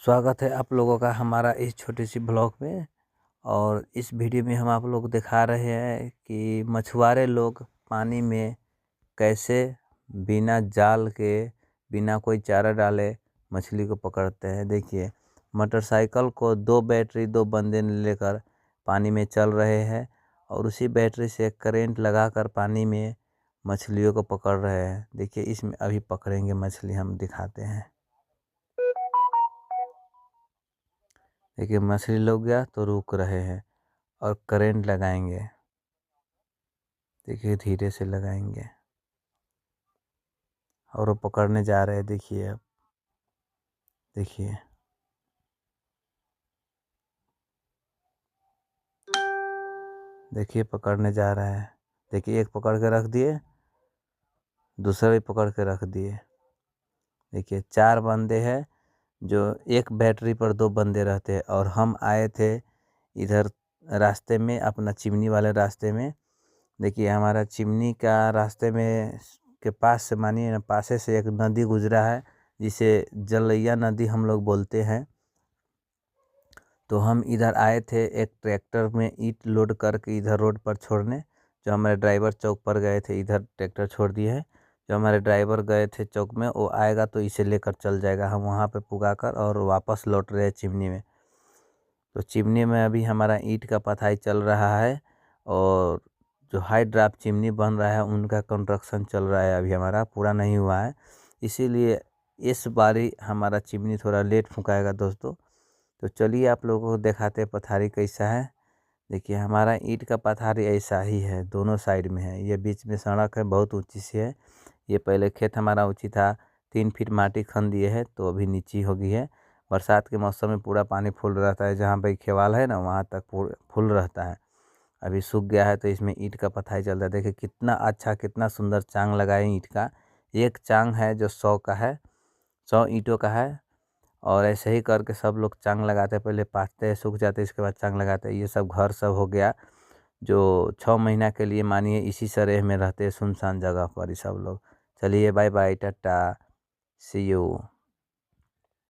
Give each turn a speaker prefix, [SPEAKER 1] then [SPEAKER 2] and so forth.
[SPEAKER 1] स्वागत है आप लोगों का हमारा इस छोटी सी ब्लॉग में। और इस वीडियो में हम आप लोग को दिखा रहे हैं कि मछुआरे लोग पानी में कैसे बिना जाल के, बिना कोई चारा डाले मछली को पकड़ते हैं। देखिए, मोटरसाइकिल को दो बैटरी, दो बंदे लेकर पानी में चल रहे हैं और उसी बैटरी से करंट लगाकर पानी में मछलियों को पकड़ रहे हैं। देखिए, इसमें अभी पकड़ेंगे मछली, हम दिखाते हैं। देखिए, मछली लग गया तो रुक रहे हैं और करंट लगाएंगे। देखिए, धीरे से लगाएंगे और वो पकड़ने जा रहे हैं। देखिए, अब देखिए, देखिए पकड़ने जा रहा है। देखिए, एक पकड़ के रख दिए, दूसरा भी पकड़ के रख दिए। देखिए, 4 बंदे हैं, जो एक बैटरी पर 2 बंदे रहते हैं। और हम आए थे इधर रास्ते में, अपना चिमनी वाले रास्ते में। देखिए, हमारा चिमनी का रास्ते में के पास से, मानिए ना, पासे से एक नदी गुजरा है जिसे जलैया नदी हम लोग बोलते हैं। तो हम इधर आए थे एक ट्रैक्टर में ईंट लोड करके इधर रोड पर छोड़ने। जो हमारे ड्राइवर चौक पर गए थे, इधर ट्रैक्टर छोड़ दिए है। जो हमारे ड्राइवर गए थे चौक में, वो आएगा तो इसे लेकर चल जाएगा। हम वहाँ पे पुगा कर और वापस लौट रहे हैं चिमनी में। तो चिमनी में अभी हमारा ईंट का पथाई चल रहा है और जो हाई ड्राफ्ट चिमनी बन रहा है उनका कंस्ट्रक्शन चल रहा है। अभी हमारा पूरा नहीं हुआ है, इसीलिए इस बारी हमारा चिमनी थोड़ा लेट फुकाएगा दोस्तों। तो चलिए आप लोगों को दिखाते हैं पथारी कैसा है। देखिए, हमारा ईंट का पथारी ऐसा ही है, दोनों साइड में है। ये बीच में सड़क है, बहुत ऊंची सी है। ये पहले खेत हमारा ऊंची था, 3 फीट माटी खन दिए है तो अभी नीची हो गई है। बरसात के मौसम में पूरा पानी फुल रहता है, जहाँ पे खेवाल है ना वहाँ तक फुल रहता है। अभी सूख गया है तो इसमें ईंट का पथाई चलता है। देखिए, कितना अच्छा, कितना सुंदर चांग लगा है ईंट का। एक चांग है जो 100 का है, 100 ईंटों का है। और ऐसे ही करके सब लोग चांग लगाते हैं, पहले पाथते हैं, सूख जाते हैं, इसके बाद चांग लगाते हैं। ये सब घर सब हो गया, जो 6 महीना के लिए मानिए इसी सरेह में रहते हैं, सुनसान जगह पर ही सब लोग। चलिए, bye bye, tata, see you.